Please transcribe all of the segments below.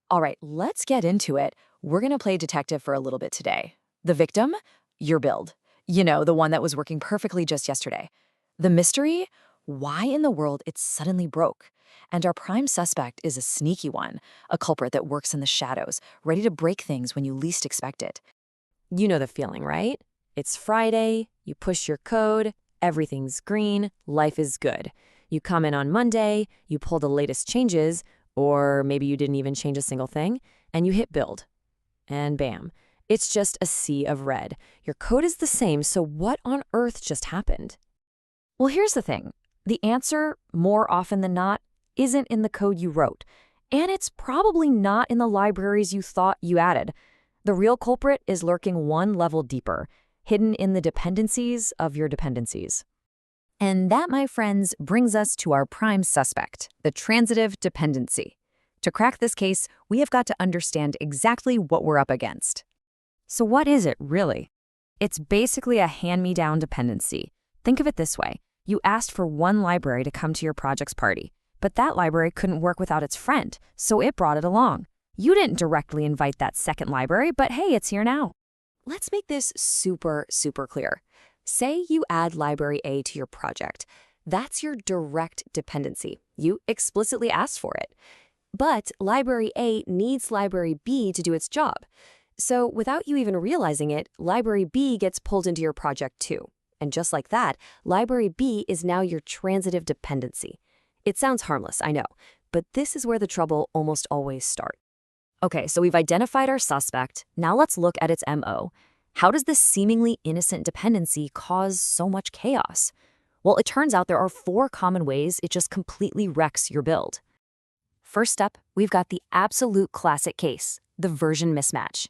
All right, let's get into it. We're going to play detective for a little bit today. The victim? Your build. You know, the one that was working perfectly just yesterday. The mystery? Why in the world it suddenly broke. And our prime suspect is a sneaky one, a culprit that works in the shadows, ready to break things when you least expect it. You know the feeling, right? It's Friday, you push your code, everything's green, life is good. You come in on Monday, you pull the latest changes, or maybe you didn't even change a single thing, and you hit build. And bam, it's just a sea of red. Your code is the same, so what on earth just happened? Well, here's the thing. The answer, more often than not, isn't in the code you wrote. And it's probably not in the libraries you thought you added. The real culprit is lurking one level deeper, hidden in the dependencies of your dependencies. And that, my friends, brings us to our prime suspect, the transitive dependency. To crack this case, we have got to understand exactly what we're up against. So what is it, really? It's basically a hand-me-down dependency. Think of it this way. You asked for one library to come to your project's party, but that library couldn't work without its friend, so it brought it along. You didn't directly invite that second library, but hey, it's here now. Let's make this super clear. Say you add library A to your project. That's your direct dependency. You explicitly asked for it. But library A needs library B to do its job. So without you even realizing it, library B gets pulled into your project too. And just like that, library B is now your transitive dependency. It sounds harmless, I know, but this is where the trouble almost always starts. Okay, so we've identified our suspect. Now let's look at its MO. How does this seemingly innocent dependency cause so much chaos? Well, it turns out there are 4 common ways it just completely wrecks your build. First up, we've got the absolute classic case, the version mismatch.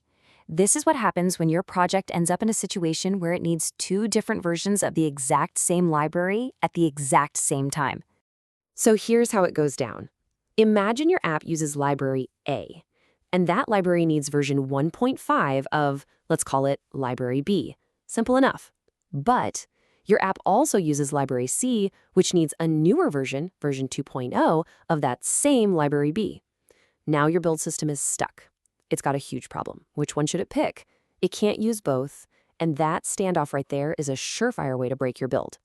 This is what happens when your project ends up in a situation where it needs 2 different versions of the exact same library at the exact same time. So here's how it goes down. Imagine your app uses library A, and that library needs version 1.5 of, let's call it library B. Simple enough. But your app also uses library C, which needs a newer version, version 2.0, of that same library B. Now your build system is stuck. It's got a huge problem. Which one should it pick? It can't use both, and that standoff right there is a surefire way to break your build.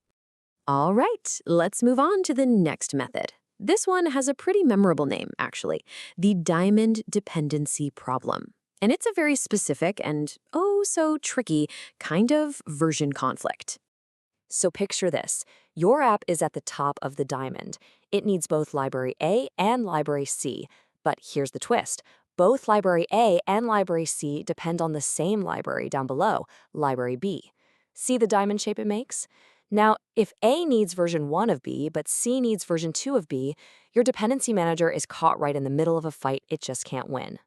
All right, let's move on to the next method. This one has a pretty memorable name, actually, the diamond dependency problem. And it's a very specific and oh so tricky kind of version conflict. So picture this. Your app is at the top of the diamond. It needs both library A and library C. But here's the twist. Both library A and library C depend on the same library down below, library B. See the diamond shape it makes? Now, if A needs version 1 of B, but C needs version 2 of B, your dependency manager is caught right in the middle of a fight it just can't win.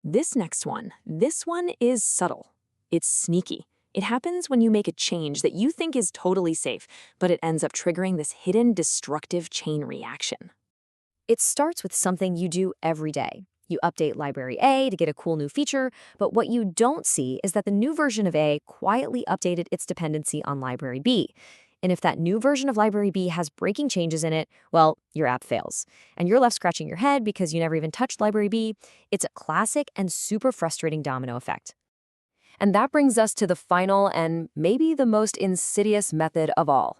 This next one, this one is subtle. It's sneaky. It happens when you make a change that you think is totally safe, but it ends up triggering this hidden destructive chain reaction. It starts with something you do every day. You update library A to get a cool new feature, but what you don't see is that the new version of A quietly updated its dependency on library B. And if that new version of library B has breaking changes in it, well, your app fails. And you're left scratching your head because you never even touched library B. It's a classic and super frustrating domino effect. And that brings us to the final and maybe the most insidious method of all,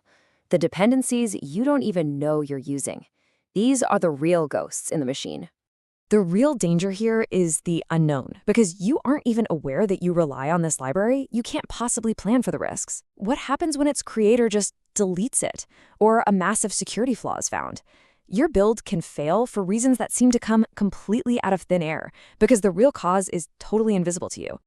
the dependencies you don't even know you're using. These are the real ghosts in the machine. The real danger here is the unknown, because you aren't even aware that you rely on this library. You can't possibly plan for the risks. What happens when its creator just deletes it, or a massive security flaw is found? Your build can fail for reasons that seem to come completely out of thin air, because the real cause is totally invisible to you.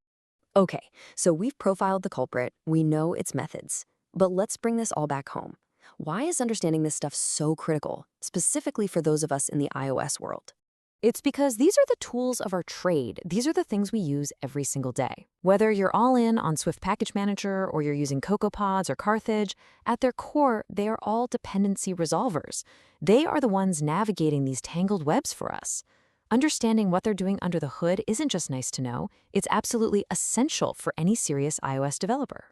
Okay, so we've profiled the culprit, we know its methods, but let's bring this all back home. Why is understanding this stuff so critical, specifically for those of us in the iOS world? It's because these are the tools of our trade. These are the things we use every single day. Whether you're all in on Swift Package Manager or you're using CocoaPods or Carthage, at their core, they are all dependency resolvers. They are the ones navigating these tangled webs for us. Understanding what they're doing under the hood isn't just nice to know, it's absolutely essential for any serious iOS developer.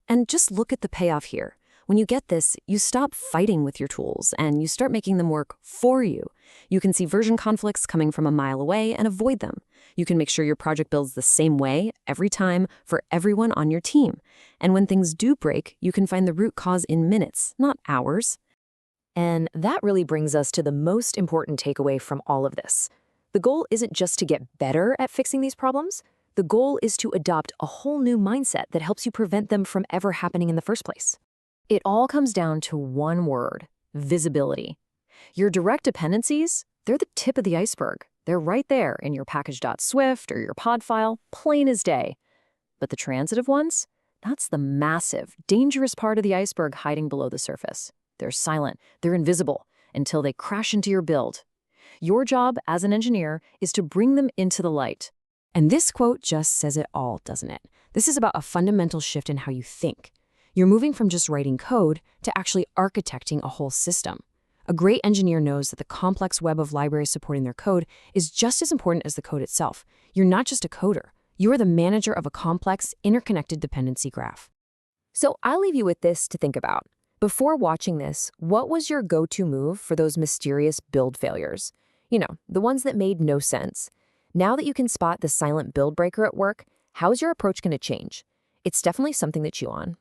And just look at the payoff here. When you get this, you stop fighting with your tools and you start making them work for you. You can see version conflicts coming from a mile away and avoid them. You can make sure your project builds the same way every time for everyone on your team. And when things do break, you can find the root cause in minutes, not hours. And that really brings us to the most important takeaway from all of this. The goal isn't just to get better at fixing these problems. The goal is to adopt a whole new mindset that helps you prevent them from ever happening in the first place. It all comes down to one word: visibility. Your direct dependencies, they're the tip of the iceberg. They're right there in your package.swift or your pod file, plain as day. But the transitive ones, that's the massive, dangerous part of the iceberg hiding below the surface. They're silent, they're invisible, until they crash into your build. Your job as an engineer is to bring them into the light. And this quote just says it all, doesn't it? This is about a fundamental shift in how you think. You're moving from just writing code to actually architecting a whole system. A great engineer knows that the complex web of libraries supporting their code is just as important as the code itself. You're not just a coder. You're the manager of a complex, interconnected dependency graph. So I'll leave you with this to think about. Before watching this, what was your go-to move for those mysterious build failures? You know, the ones that made no sense. Now that you can spot the silent build breaker at work, how's your approach going to change? It's definitely something to chew on.